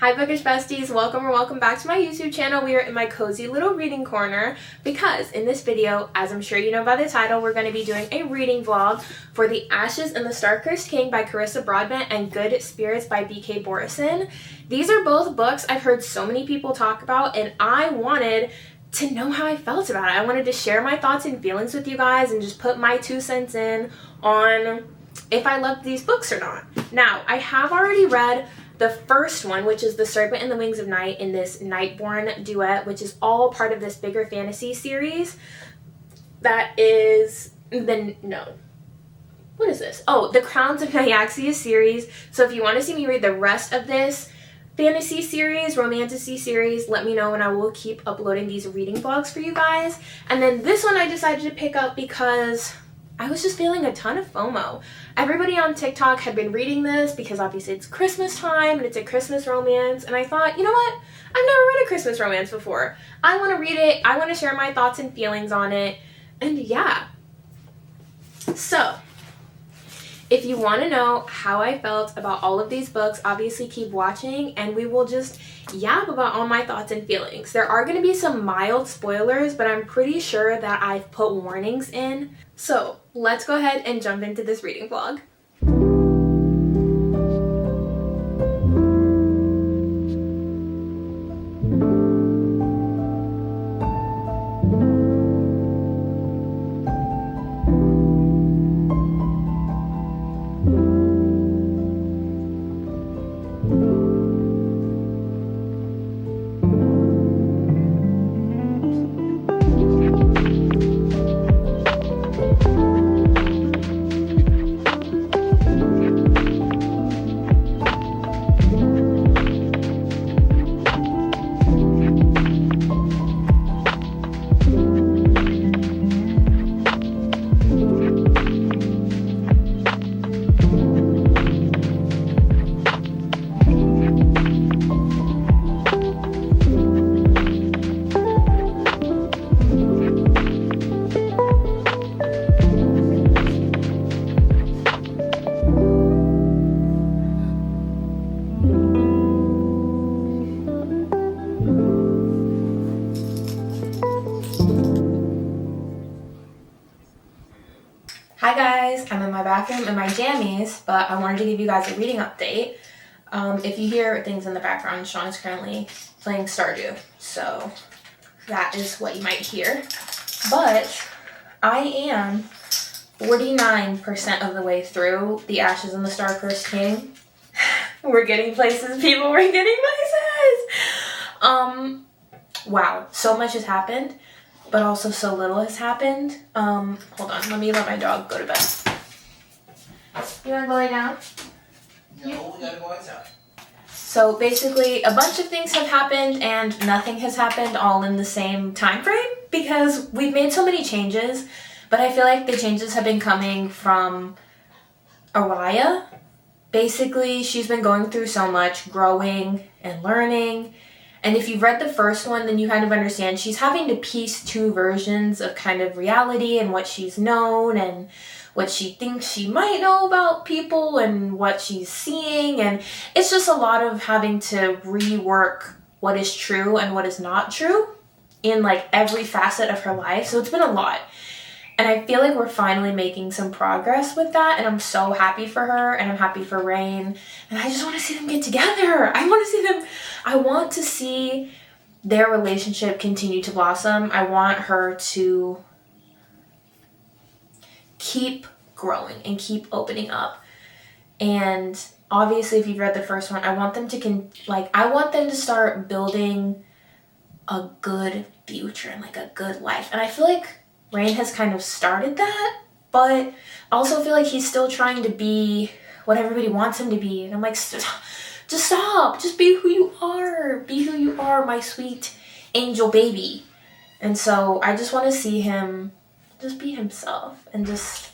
Hi bookish besties, welcome or welcome back to my YouTube channel. We are in my cozy little reading corner because in this video, as I'm sure you know by the title, we're going to be doing a reading vlog for The Ashes and the Star-Cursed King by Carissa Broadbent and Good Spirits by B.K. Borison. These are both books I've heard so many people talk about and I wanted to know how I felt about it. I wanted to share my thoughts and feelings with you guys and just put my 2 cents in on if I loved these books or not. Now, I have already read the first one, which is The Serpent and the Wings of Night in this Nightborn duet, which is all part of this bigger fantasy series. That is what is this? Oh, the Crowns of Nyaxia series. So if you want to see me read the rest of this fantasy series, romantasy series, let me know and I will keep uploading these reading vlogs for you guys. And then this one I decided to pick up because I was just feeling a ton of FOMO. Everybody on TikTok had been reading this because obviously it's Christmas time and it's a Christmas romance, and I thought, you know what? I've never read a Christmas romance before. I want to read it. I want to share my thoughts and feelings on it. And yeah. So, if you want to know how I felt about all of these books, obviously keep watching and we will just yap about all my thoughts and feelings. There are going to be some mild spoilers, but I'm pretty sure that I've put warnings in. So let's go ahead and jump into this reading vlog. Hi guys, I'm in my bathroom in my jammies, but I wanted to give you guys a reading update. If you hear things in the background, Sean is currently playing Stardew, so that is what you might hear. But I am 49% of the way through The Ashes and the Star-Cursed King. We're getting places, people, we're getting places! Wow, so much has happened, but also so little has happened. Hold on, let my dog go to bed. You wanna go lay down? No, we gotta go outside. So basically, a bunch of things have happened and nothing has happened all in the same time frame because we've made so many changes, but I feel like the changes have been coming from Araya. Basically, she's been going through so much, growing and learning. And if you've read the first one, then you kind of understand she's having to piece 2 versions of kind of reality and what she's known and what she thinks she might know about people and what she's seeing. And it's just a lot of having to rework what is true and what is not true in like every facet of her life. So it's been a lot. And I feel like we're finally making some progress with that. And I'm so happy for her and I'm happy for Rain. And I just want to see them get together. I want to see their relationship continue to blossom. I want her to keep growing and keep opening up. And obviously, if you've read the first one, I want them to start building a good future and like a good life. And I feel like Rain has kind of started that, but I also feel like he's still trying to be what everybody wants him to be. And I'm like, just stop. Just be who you are. Be who you are, my sweet angel baby. And so I just want to see him just be himself and just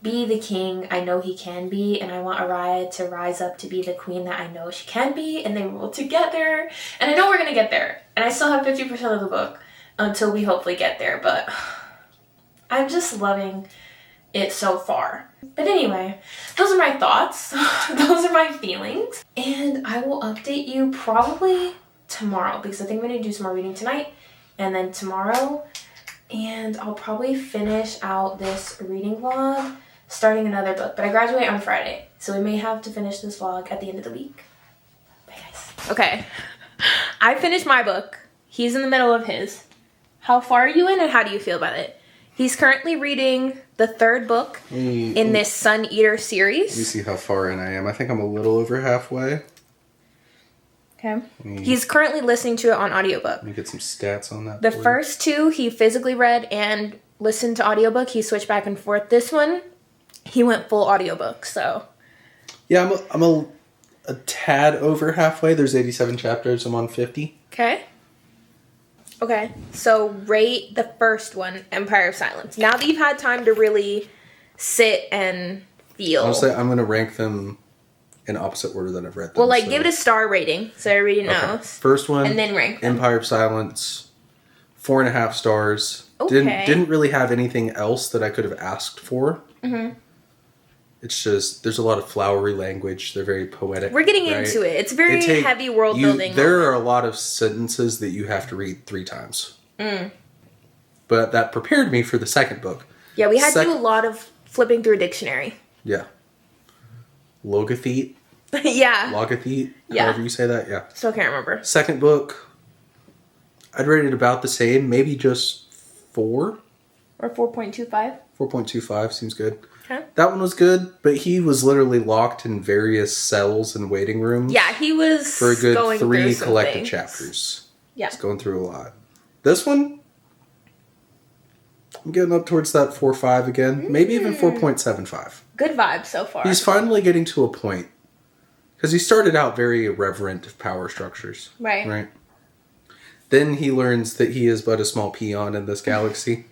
be the king I know he can be. And I want Araya to rise up to be the queen that I know she can be. And they rule together. And I know we're going to get there. And I still have 50% of the book until we hopefully get there. But I'm just loving it so far. But anyway, those are my thoughts. Those are my feelings. And I will update you probably tomorrow because I think I'm going to do some more reading tonight and then tomorrow. And I'll probably finish out this reading vlog starting another book. But I graduate on Friday, so we may have to finish this vlog at the end of the week. Bye, guys. Okay. I finished my book. He's in the middle of his. How far are you in and how do you feel about it? He's currently reading the third book in this Sun Eater series. Let me see how far in I am. I think I'm a little over halfway. Okay. He's currently listening to it on audiobook. Let me get some stats on that. The first two he physically read and listened to audiobook. He switched back and forth. This one, he went full audiobook, so. Yeah, I'm a tad over halfway. There's 87 chapters. I'm on 50. Okay. Okay, so rate the first one, Empire of Silence. Now that you've had time to really sit and feel. Honestly, I'm going to rank them in opposite order that I've read them. Well, like, give it a star rating, so everybody knows. First one, and then rank them. Empire of Silence, 4.5 stars. Okay. Didn't really have anything else that I could have asked for. Mm-hmm. It's just, there's a lot of flowery language. They're very poetic. We're getting into it. It's very heavy world building. There are a lot of sentences that you have to read 3 times. But that prepared me for the second book. Yeah, we had to do a lot of flipping through a dictionary. Yeah. Logothete. Yeah. Logothete. Yeah. However you say that, yeah. Still can't remember. Second book, I'd rate it about the same. Maybe just 4. Or 4.25. 4.25 seems good. Okay. That one was good, but he was literally locked in various cells and waiting rooms. Yeah, he was for a good going 3 through collected things. chapters. Yeah. He's going through a lot. This one, I'm getting up towards that 4.5 again. Maybe even 4.75. Good vibes so far. He's finally getting to a point. Because he started out very irreverent of power structures. Right. Then he learns that he is but a small peon in this galaxy.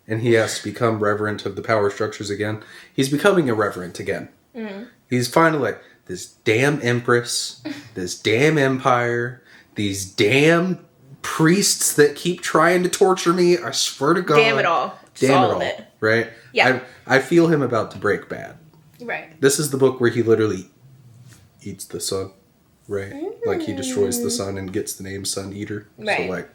And he has to become reverent of the power structures again. He's becoming irreverent again. He's finally like, this damn empress, this damn empire, these damn priests that keep trying to torture me. I swear to God. Damn it all. Damn all it all. of it. Right? Yeah. I feel him about to break bad. Right. This is the book where he literally eats the sun. Right? Like he destroys the sun and gets the name Sun Eater. Right. So like,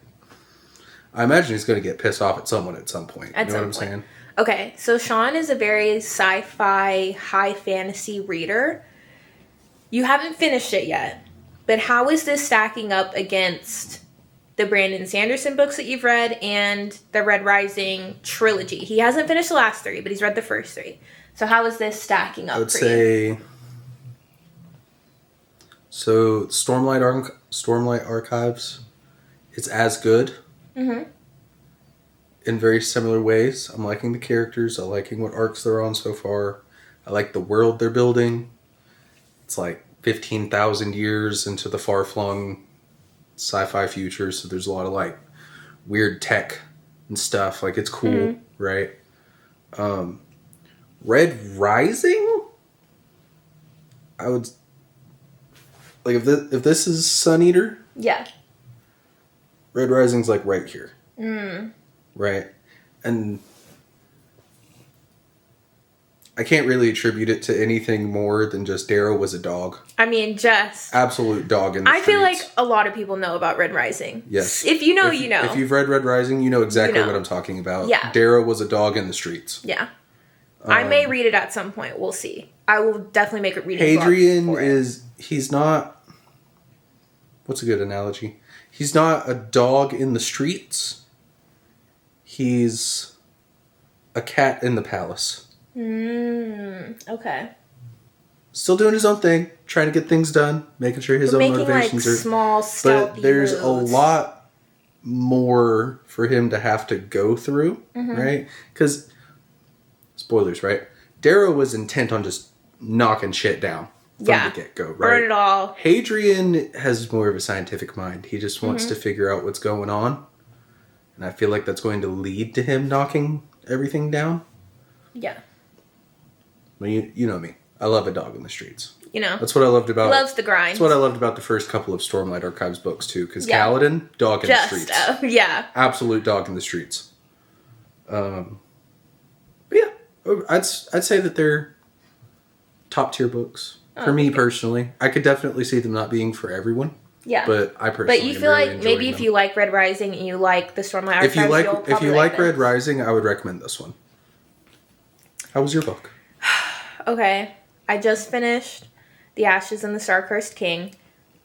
I imagine he's going to get pissed off at someone at some point. You know what I'm saying? Okay, so Sean is a very sci-fi, high fantasy reader. You haven't finished it yet, but how is this stacking up against the Brandon Sanderson books that you've read and the Red Rising trilogy? He hasn't finished the last 3, but he's read the first 3. So how is this stacking up I would for say, you? So Stormlight Archives, it's as good. In very similar ways. I'm liking the characters. I'm liking what arcs they're on so far. I like the world they're building. It's like 15,000 years into the far-flung sci-fi future, so there's a lot of like weird tech and stuff. Like it's cool, right? Red Rising? I would like if this is Sun Eater. Yeah. Red Rising's like right here. Right? And I can't really attribute it to anything more than just Darrow was a dog. I mean, just... Absolute dog in the streets. I feel like a lot of people know about Red Rising. Yes. If you know, you know. If you've read Red Rising, you know exactly what I'm talking about. Yeah. Darrow was a dog in the streets. Yeah. I may read it at some point. We'll see. I will definitely make a reading vlog Hadrian for it. he's not... What's a good analogy? He's not a dog in the streets. He's a cat in the palace. Okay. Still doing his own thing, trying to get things done, making sure his own motivations like are small, stealthy But there's moves. a lot more for him to have to go through, right? Because spoilers, right? Darrow was intent on just knocking shit down from the get-go, right? Burn it all. Hadrian has more of a scientific mind. He just wants to figure out what's going on. And I feel like that's going to lead to him knocking everything down. Yeah. Well, you know me. I love a dog in the streets. You know. That's what I loved about... Loves the grind. That's what I loved about the first couple of Stormlight Archives books, too. Because Kaladin, dog in the streets. Yeah. Absolute dog in the streets. But yeah. I'd say that they're top tier books for me personally. I could definitely see them not being for everyone. Yeah, but I personally. But you feel really like maybe if you like Red Rising and you like the Stormlight Archives, if you like Red Rising, I would recommend this one. How was your book? Okay, I just finished The Ashes and the Star-Cursed King.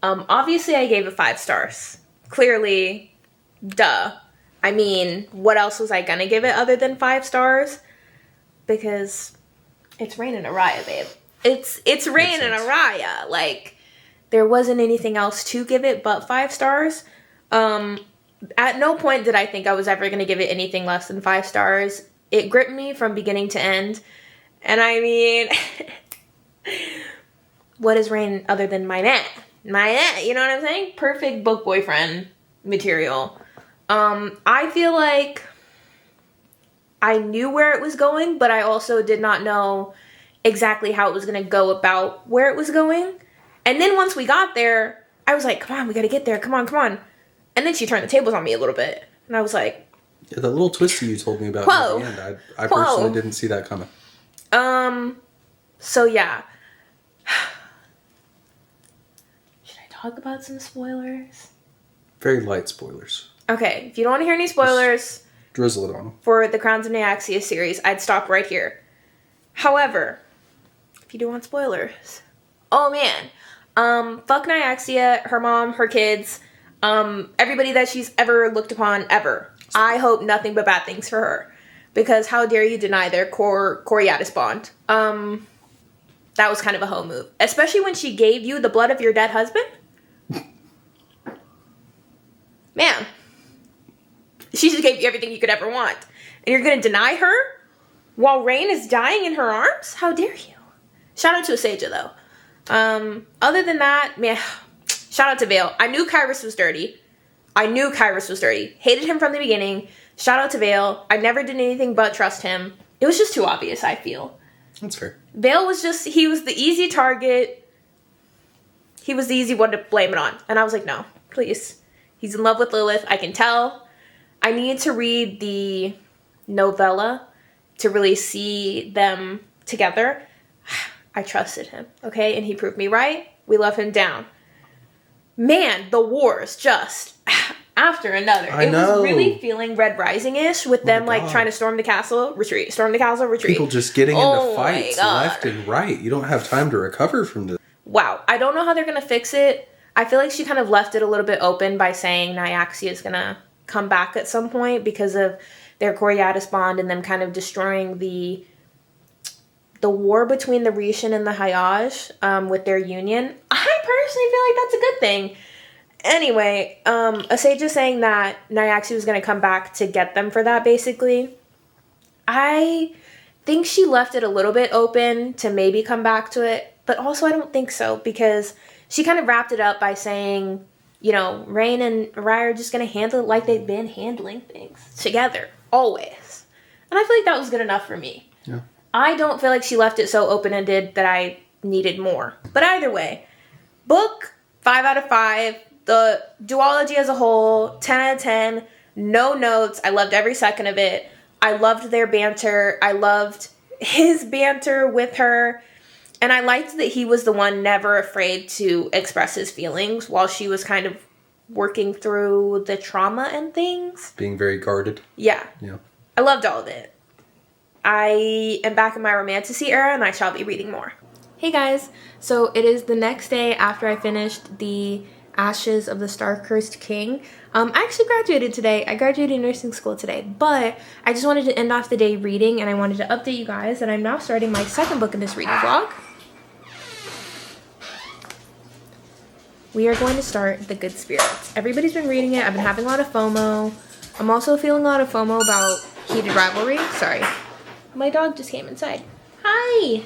Obviously, I gave it 5 stars. Clearly, duh. I mean, what else was I gonna give it other than 5 stars? Because it's Rain and Araya, babe. It's Rain and Araya. Like, there wasn't anything else to give it but 5 stars. At no point did I think I was ever going to give it anything less than 5 stars. It gripped me from beginning to end. And I mean, what is Rain other than my man? My man, you know what I'm saying? Perfect book boyfriend material. I feel like I knew where it was going, but I also did not know exactly how it was going to go about where it was going. And then once we got there, I was like, come on, we got to get there. Come on, come on. And then she turned the tables on me a little bit. And I was like... Yeah, that little twist you told me about at the end, I personally didn't see that coming. So yeah. Should I talk about some spoilers? Very light spoilers. Okay, if you don't want to hear any spoilers... Just drizzle it on them. For the Crowns of Nyaxia series, I'd stop right here. However, if you do want spoilers... Oh, man. Fuck Nyaxia, her mom, her kids, everybody that she's ever looked upon, ever. I hope nothing but bad things for her. Because how dare you deny their Coriatis bond. That was kind of a hoe move. Especially when she gave you the blood of your dead husband. Man. She just gave you everything you could ever want. And you're going to deny her while Rain is dying in her arms? How dare you? Shout out to Asaja, though. Other than that, man, shout out to Vale. I knew Kyrus was dirty. Hated him from the beginning. Shout out to Vale. I never did anything but trust him. It was just too obvious, I feel. That's fair. Vale was he was the easy target. He was the easy one to blame it on. And I was like, no, please. He's in love with Lilith. I can tell. I needed to read the novella to really see them together. I trusted him, okay? And he proved me right. We love him down. Man, the wars just after another. I know. Was really feeling Red Rising-ish with them like trying to storm the castle, retreat, storm the castle, retreat. People just getting into fights left and right. You don't have time to recover from this. Wow. I don't know how they're going to fix it. I feel like she kind of left it a little bit open by saying Nyaxia is going to come back at some point because of their Coriatis bond and them kind of destroying the war between the Rishon and the Hayaj with their union. I personally feel like that's a good thing. Anyway, Asaja saying that Nyaxia was going to come back to get them for that, basically. I think she left it a little bit open to maybe come back to it, but also I don't think so, because she kind of wrapped it up by saying, you know, Rain and Araya are just going to handle it like they've been handling things together, always. And I feel like that was good enough for me. Yeah. I don't feel like she left it so open-ended that I needed more. But either way, book, 5 out of 5. The duology as a whole, 10 out of 10. No notes. I loved every second of it. I loved their banter. I loved his banter with her. And I liked that he was the one never afraid to express his feelings while she was kind of working through the trauma and things. Being very guarded. Yeah. Yeah. I loved all of it. I am back in my romantasy era and I shall be reading more. Hey guys, so it is the next day after I finished the Ashes of the Star-Cursed King. I actually graduated today. I graduated nursing school today, but I just wanted to end off the day reading and I wanted to update you guys that I'm now starting my second book in this reading vlog. We are going to start The Good Spirits. Everybody's been reading it. I've been having a lot of FOMO. I'm also feeling a lot of FOMO about Heated Rivalry. Sorry. My dog just came inside. Hi!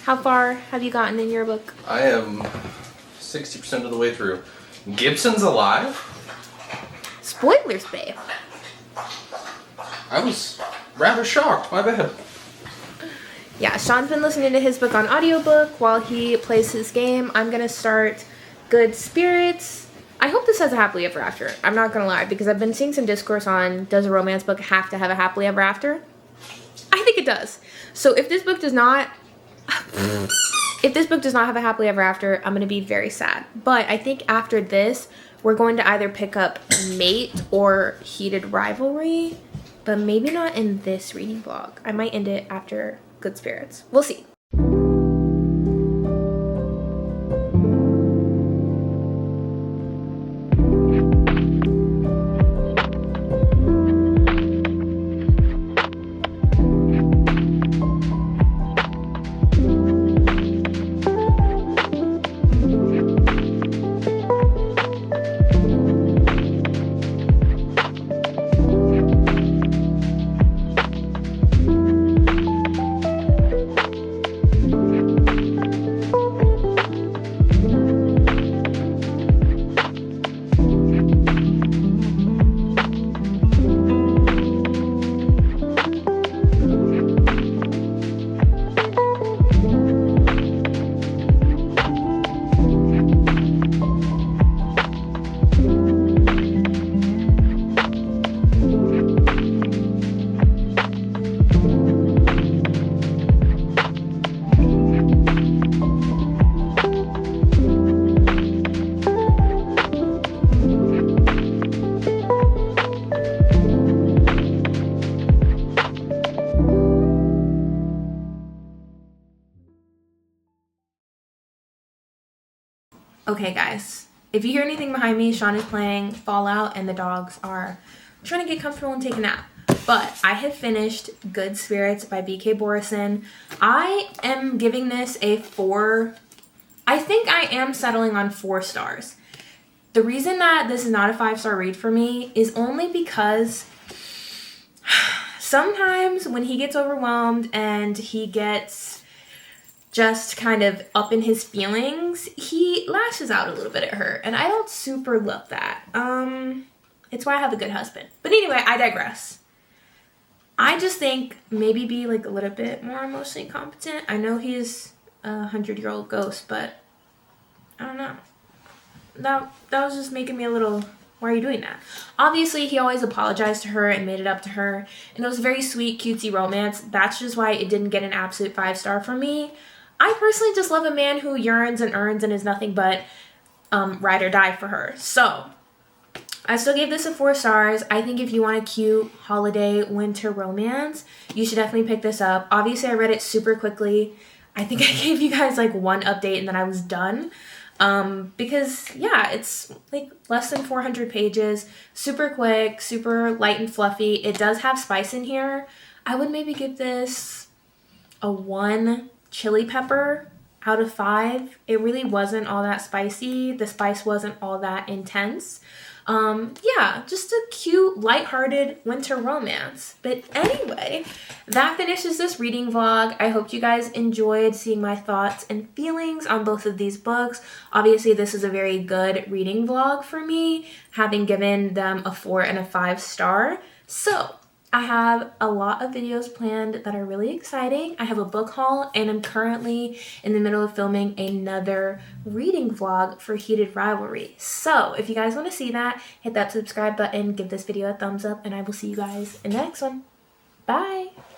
How far have you gotten in your book? I am 60% of the way through. Gibson's alive? Spoilers, babe. I was rather shocked. My bad. Yeah, Sean's been listening to his book on audiobook while he plays his game. I'm going to start Good Spirits. I hope this has a happily ever after. I'm not going to lie, because I've been seeing some discourse on, does a romance book have to have a happily ever after? I think it does. So if this book does not have a happily ever after, I'm going to be very sad. But I think after this, we're going to either pick up Mate or Heated Rivalry, but maybe not in this reading vlog. I might end it after Good Spirits. We'll see. Okay, guys, if you hear anything behind me, Sean is playing Fallout and the dogs are trying to get comfortable and take a nap. But I have finished Good Spirits by B.K. Borison. I am giving this a 4. I think I am settling on 4 stars. The reason that this is not a 5-star read for me is only because sometimes when he gets overwhelmed and he gets just kind of up in his feelings, he lashes out a little bit at her, and I don't super love that. It's why I have a good husband. But anyway, I digress. I just think maybe be like a little bit more emotionally competent. I know he's a 100-year-old ghost, but I don't know. That was just making me a little, why are you doing that? Obviously, he always apologized to her and made it up to her, and it was a very sweet, cutesy romance. That's just why it didn't get an absolute 5-star for me. I personally just love a man who yearns and earns and is nothing but ride or die for her. So, I still gave this a 4 stars. I think if you want a cute holiday winter romance, you should definitely pick this up. Obviously, I read it super quickly. I think I gave you guys like 1 update and then I was done. Because yeah, it's like less than 400 pages, super quick, super light and fluffy. It does have spice in here. I would maybe give this a 1 chili pepper out of 5. It really wasn't all that spicy. The spice wasn't all that intense. Yeah, just a cute, lighthearted winter romance. But anyway, that finishes this reading vlog. I hope you guys enjoyed seeing my thoughts and feelings on both of these books. Obviously, this is a very good reading vlog for me, having given them a 4 and a 5 star. So, I have a lot of videos planned that are really exciting. I have a book haul, and I'm currently in the middle of filming another reading vlog for Heated Rivalry. So if you guys want to see that, hit that subscribe button, give this video a thumbs up, and I will see you guys in the next one. Bye!